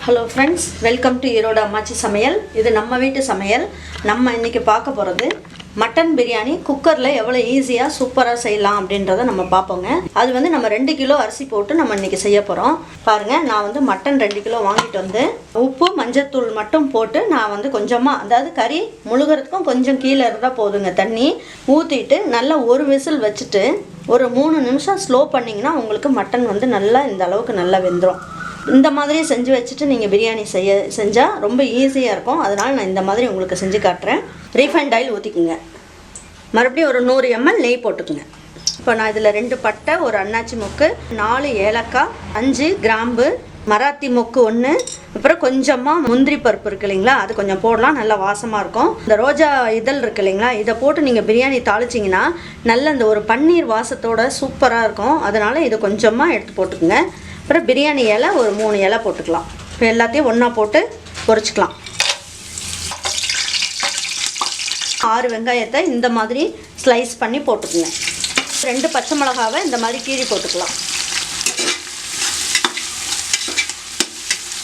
Hello friends, welcome to Erode Ammachi Samayal. இது நம்ம வீட்டு சமையல். நம்ம இன்னைக்கு பார்க்க போறது மட்டன் பிரியாணி குக்கர்ல எவ்வளவு ஈஸியா சூப்பரா செய்யலாம் அப்படின்றத நம்ம பாப்போங்க. அது வந்து நம்ம 2 கிலோ அரிசி போட்டு நம்ம இன்னைக்கு செய்ய போறோம். பாருங்க, நான் வந்து மட்டன் 2 கிலோ வாங்கிட்டு வந்து உப்பு மஞ்சள் தூள் மட்டும் போட்டு நான் வந்து கொஞ்சமா, அதாவது கறி முழுகிறதுக்கும் கொஞ்சம் கீழே இருந்தா போதுங்க, தண்ணி ஊத்திட்டு நல்லா ஒரு விசில் வச்சுட்டு ஒரு 3 நிமிஷம் ஸ்லோ பண்ணீங்கன்னா உங்களுக்கு மட்டன் வந்து நல்லா இந்த அளவுக்கு நல்லா வெந்துடும். இந்த மாதிரி செஞ்சு வச்சுட்டு நீங்கள் பிரியாணி செஞ்சால் ரொம்ப ஈஸியாக இருக்கும். அதனால் நான் இந்த மாதிரி உங்களுக்கு செஞ்சு காட்டுறேன். ரீஃபைண்ட் ஆயில் ஊற்றிக்குங்க. மறுபடியும் ஒரு 100 ml நெய் போட்டுக்குங்க. இப்போ நான் இதில் 2 பட்டை, ஒரு அன்னாச்சி மொக்கு, 4 ஏலக்காய், 5 கிராம்பு, மராத்தி மொக்கு 1, அப்புறம் கொஞ்சமாக முந்திரி பருப்பு இருக்கு இல்லைங்களா, அது கொஞ்சம் போடலாம், நல்லா வாசமாக இருக்கும். இந்த ரோஜா இதழ் இருக்கு இல்லைங்களா, இதை போட்டு நீங்கள் பிரியாணி தாளிச்சிங்கன்னா நல்ல இந்த ஒரு பன்னீர் வாசத்தோட சூப்பராக இருக்கும். அதனால் இதை கொஞ்சமாக எடுத்து போட்டுக்குங்க. அப்புறம் பிரியாணி இலை ஒரு 3 இலை போட்டுக்கலாம். இப்போ எல்லாத்தையும் ஒன்றா போட்டு பொரிச்சுக்கலாம். 6 வெங்காயத்தை இந்த மாதிரி ஸ்லைஸ் பண்ணி போட்டுக்குங்க. 2 பச்சை மிளகாவை இந்த மாதிரி கீறி போட்டுக்கலாம்.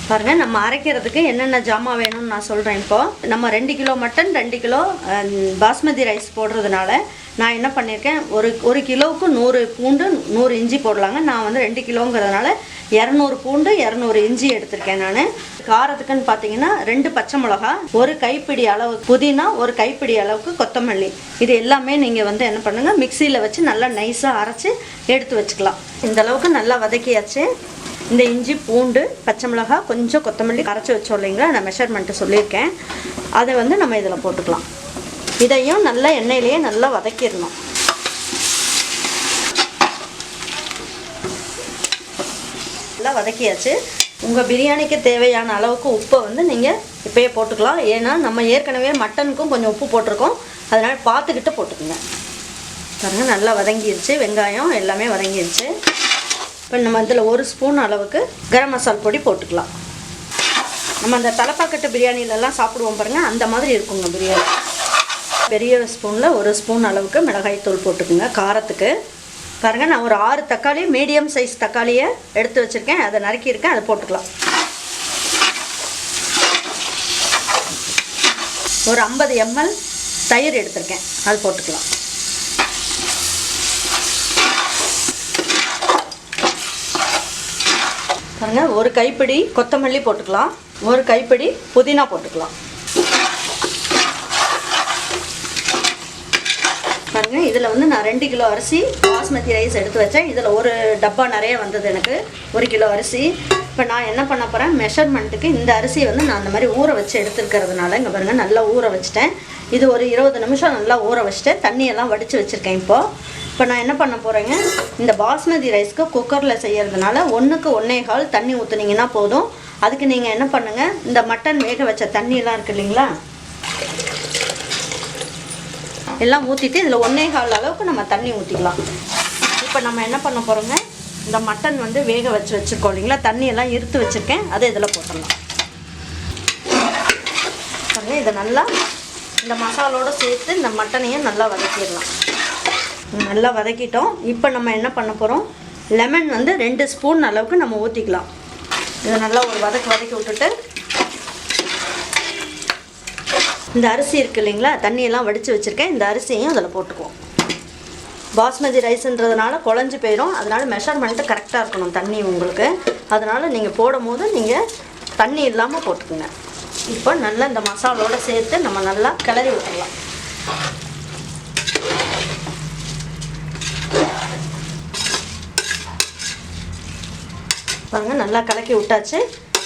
பாருங்கள், நம்ம அரைக்கிறதுக்கு என்னென்ன ஜாமான் வேணும்னு நான் சொல்கிறேன். இப்போது நம்ம 2 kilo mutton, 2 kilo basmati rice போடுறதுனால நான் என்ன பண்ணியிருக்கேன், ஒரு கிலோவுக்கு 100 பூண்டு 100 இஞ்சி போடலாங்க. நான் வந்து 2 கிலோங்கிறதுனால 200 பூண்டு 200 இஞ்சி எடுத்திருக்கேன். நான் காரத்துக்குன்னு பார்த்தீங்கன்னா 2 பச்சை மிளகா, ஒரு கைப்பிடி அளவு புதினா, ஒரு கைப்பிடி அளவுக்கு கொத்தமல்லி, இது எல்லாமே நீங்கள் வந்து என்ன பண்ணுங்கள், மிக்சியில் வச்சு நல்லா நைஸாக அரைச்சி எடுத்து வச்சுக்கலாம். இந்த அளவுக்கு நல்லா வதக்கியாச்சு. இந்த இஞ்சி பூண்டு பச்சை மிளகாய் கொஞ்சம் கொத்தமல்லி அரைச்சி வச்சோம் இல்லைங்களா, நான் மெஷர்மெண்ட்டு சொல்லியிருக்கேன். அதை வந்து நம்ம இதில் போட்டுக்கலாம். இதையும் நல்லா எண்ணெயிலேயே நல்லா வதக்கிடணும். நல்லா வதக்கியாச்சு. உங்கள் பிரியாணிக்கு தேவையான அளவுக்கு உப்பை வந்து நீங்கள் இப்போயே போட்டுக்கலாம். ஏன்னா நம்ம ஏற்கனவே மட்டனுக்கும் கொஞ்சம் உப்பு போட்டிருக்கோம், அதனால் பார்த்துக்கிட்டு போட்டுக்குங்க. பாருங்கள், நல்லா வதங்கிடுச்சு. வெங்காயம் எல்லாமே வதங்கிடுச்சு. இப்போ நம்ம இதில் 1 ஸ்பூன் அளவுக்கு கரம் மசாலா பொடி போட்டுக்கலாம். நம்ம அந்த தலைப்பாக்கட்டு பிரியாணிலெல்லாம் சாப்பிடுவோம் பாருங்கள், அந்த மாதிரி இருக்குங்க பிரியாணி. பெரிய ஸ்பூனில் 1 ஸ்பூன் அளவுக்கு மிளகாய் தூள் போட்டுக்குங்க காரத்துக்கு. பாருங்கள், நான் ஒரு 6 தக்காளி, மீடியம் சைஸ் தக்காளியை எடுத்து வச்சுருக்கேன், அதை நறுக்கியிருக்கேன், அதை போட்டுக்கலாம். ஒரு 50 ml தயிர் எடுத்திருக்கேன், அது போட்டுக்கலாம். பாருங்கள், ஒரு கைப்பிடி கொத்தமல்லி போட்டுக்கலாம், ஒரு கைப்பிடி புதினா போட்டுக்கலாம். பாருங்கள், இதில் வந்து நான் 2 கிலோ அரிசி பாஸ்மதி ரைஸ் எடுத்து வச்சேன். இதில் ஒரு டப்பா நிறைய வந்தது எனக்கு, 1 கிலோ அரிசி. இப்போ நான் என்ன பண்ண போகிறேன், மெஷர்மெண்ட்டுக்கு இந்த அரிசியை வந்து நான் அந்த மாதிரி ஊற வச்சு எடுத்துருக்கிறதுனால இங்கே பாருங்கள் நல்லா ஊற வச்சுட்டேன். இது ஒரு 20 நிமிஷம் நல்லா ஊற வச்சுட்டேன். தண்ணியெல்லாம் வடித்து வச்சுருக்கேன். இப்போ நான் என்ன பண்ண போகிறேங்க, இந்த பாஸ்மதி ரைஸ்க்கு குக்கரில் செய்கிறதுனால 1க்கு 1.25 தண்ணி ஊற்றுனீங்கன்னா போதும். அதுக்கு நீங்கள் என்ன பண்ணுங்கள், இந்த மட்டன் வேக வச்ச தண்ணியெல்லாம் இருக்குது இல்லைங்களா, எல்லாம் ஊற்றிட்டு இதில் 1.25 அளவுக்கு நம்ம தண்ணி ஊற்றிக்கலாம். இப்போ நம்ம என்ன பண்ண போகிறோங்க, இந்த மட்டன் வந்து வேக வச்சுருக்கோம் இல்லைங்களா, தண்ணியெல்லாம் இருத்து வச்சுருக்கேன், அதை இதில் போட்டுடலாம். பாருங்கள், இதை நல்லா இந்த மசாலோடு சேர்த்து இந்த மட்டனையும் நல்லா வதக்கிடலாம். நல்லா வதக்கிட்டோம். இப்போ நம்ம என்ன பண்ண போகிறோம், லெமன் வந்து 2 ஸ்பூன் அளவுக்கு நம்ம ஊற்றிக்கலாம். இதை நல்லா ஒரு வதக்கி விட்டுட்டு இந்த அரிசி இருக்குது இல்லைங்களா, தண்ணியெல்லாம் வடித்து வச்சுருக்கேன், இந்த அரிசியையும் அதில் போட்டுக்குவோம். பாஸ்மதி ரைஸுன்றதுனால குழஞ்சி போயிடும், அதனால் மெஷர்மெண்ட்டு கரெக்டாக இருக்கணும் தண்ணி உங்களுக்கு. அதனால் நீங்கள் போடும் போது நீங்கள் தண்ணி இல்லாமல் போட்டுக்குங்க. இப்போ நல்லா இந்த மசாலோடு சேர்த்து நம்ம நல்லா கிளறி விட்டுடலாம். பாருங்கள், நல்லா கலக்கி விட்டாச்சு.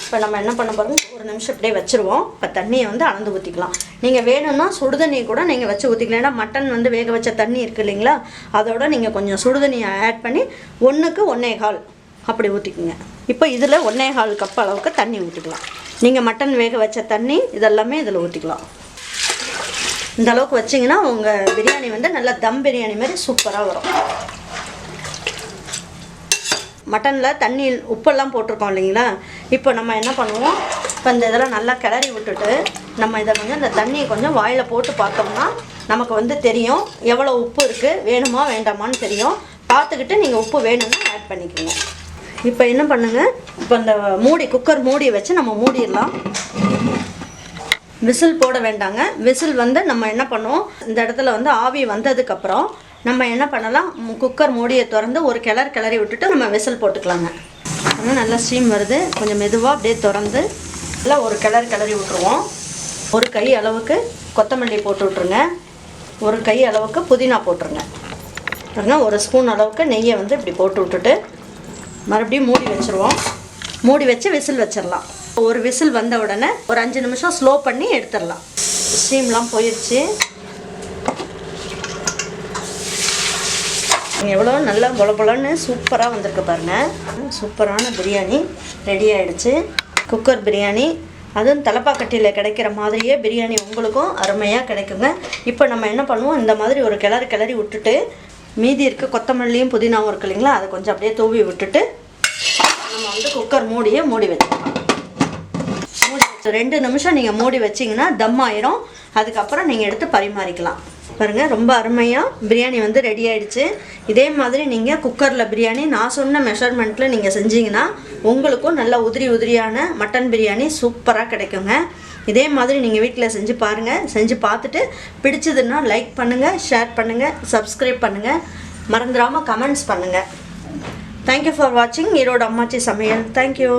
இப்போ நம்ம என்ன பண்ண போகிறோம், ஒரு நிமிஷம் இப்படியே வச்சுருவோம். இப்போ தண்ணியை வந்து அளந்து ஊற்றிக்கலாம். நீங்கள் வேணும்னா சுடுதண்ணி கூட நீங்கள் வச்சு ஊற்றிக்கலாம். ஏன்னா மட்டன் வந்து வேக வச்ச தண்ணி இருக்குது இல்லைங்களா, அதோட நீங்கள் கொஞ்சம் சுடுதண்ணியை ஆட் பண்ணி 1க்கு 1.25 அப்படி ஊற்றிக்குங்க. இப்போ இதில் 1.25 கப் அளவுக்கு தண்ணி ஊற்றிக்கலாம். நீங்கள் மட்டன் வேக வச்ச தண்ணி இதெல்லாமே இதில் ஊற்றிக்கலாம். இந்த அளவுக்கு வச்சிங்கன்னா உங்கள் பிரியாணி வந்து நல்லா தம் பிரியாணி மாதிரி சூப்பராக வரும். மட்டனில் தண்ணி உப்பெல்லாம் போட்டிருக்கோம் இல்லைங்களா, இப்போ நம்ம என்ன பண்ணுவோம், இப்போ இந்த இதெல்லாம் நல்லா கிளறி விட்டுட்டு நம்ம இதை கொஞ்சம் இந்த தண்ணியை கொஞ்சம் வாயில் போட்டு பார்த்தோம்னா நமக்கு வந்து தெரியும் எவ்வளோ உப்பு இருக்குது, வேணுமா வேண்டாமான்னு தெரியும். பார்த்துக்கிட்டு நீங்கள் உப்பு வேணும்னா ஆட் பண்ணிக்கோங்க. இப்போ என்ன பண்ணுங்க, இப்போ இந்த குக்கர் மூடி வச்சு நம்ம மூடிடலாம். விசில் போட வேண்டாங்க. விசில் வந்து நம்ம என்ன பண்ணுவோம், இந்த இடத்துல வந்து ஆவி வந்ததுக்கப்புறம் நம்ம என்ன பண்ணலாம், குக்கர் மூடியை திறந்து ஒரு கிளறி விட்டுட்டு நம்ம விசில் போட்டுக்கலாங்க. ஆனால் நல்லா ஸ்டீம் வருது, கொஞ்சம் மெதுவாக அப்படியே திறந்து நல்லா ஒரு கிளறி விட்டுருவோம். ஒரு கை அளவுக்கு கொத்தமல்லி போட்டு விட்ருங்க, ஒரு கை அளவுக்கு புதினா போட்டுருங்க. பாருங்க, ஒரு ஸ்பூன் அளவுக்கு நெய்யை வந்து இப்படி போட்டு விட்டுட்டு மறுபடியும் மூடி வச்சுருவோம். மூடி வச்சு விசில் வச்சிடலாம். ஒரு விசில் வந்த உடனே ஒரு 5 நிமிஷம் ஸ்லோ பண்ணி எடுத்துடலாம். ஸ்டீம்லாம் போயிடுச்சு. எவ்வளோ நல்லா பொலன்னு சூப்பராக வந்திருக்கு பாருங்கள். சூப்பரான பிரியாணி ரெடி ஆகிடுச்சு. குக்கர் பிரியாணி, அதுவும் தலப்பாக்கட்டியில் கிடைக்கிற மாதிரியே பிரியாணி உங்களுக்கும் அருமையாக கிடைக்குங்க. இப்போ நம்ம என்ன பண்ணுவோம், இந்த மாதிரி ஒரு கிளறி விட்டுட்டு மீதி இருக்க கொத்தமல்லியும் புதினாவும் இருக்கு இல்லைங்களா, அதை கொஞ்சம் அப்படியே தூவி விட்டுட்டு நம்ம வந்து குக்கர் மூடி வச்சுக்கலாம். மூடி 2 நிமிஷம் நீங்கள் மூடி வச்சிங்கன்னா தம் ஆயிரும். அதுக்கப்புறம் நீங்கள் எடுத்து பரிமாறிக்கலாம். பாருங்கள், ரொம்ப அருமையாக பிரியாணி வந்து ரெடி ஆகிடுச்சு. இதே மாதிரி நீங்கள் குக்கரில் பிரியாணி நான் சொன்ன மெஷர்மெண்ட்டில் நீங்கள் செஞ்சீங்கன்னா உங்களுக்கும் நல்ல உதிரியான மட்டன் பிரியாணி சூப்பராக கிடைக்குங்க. இதே மாதிரி நீங்கள் வீட்டில் செஞ்சு பாருங்கள். செஞ்சு பார்த்துட்டு பிடிச்சதுன்னா லைக் பண்ணுங்கள், ஷேர் பண்ணுங்கள், சப்ஸ்கிரைப் பண்ணுங்கள், மறந்துடாமல் கமெண்ட்ஸ் பண்ணுங்கள். தேங்க்யூ ஃபார் வாட்சிங் ஈரோடு அம்மாச்சி சமையல். தேங்க்யூ.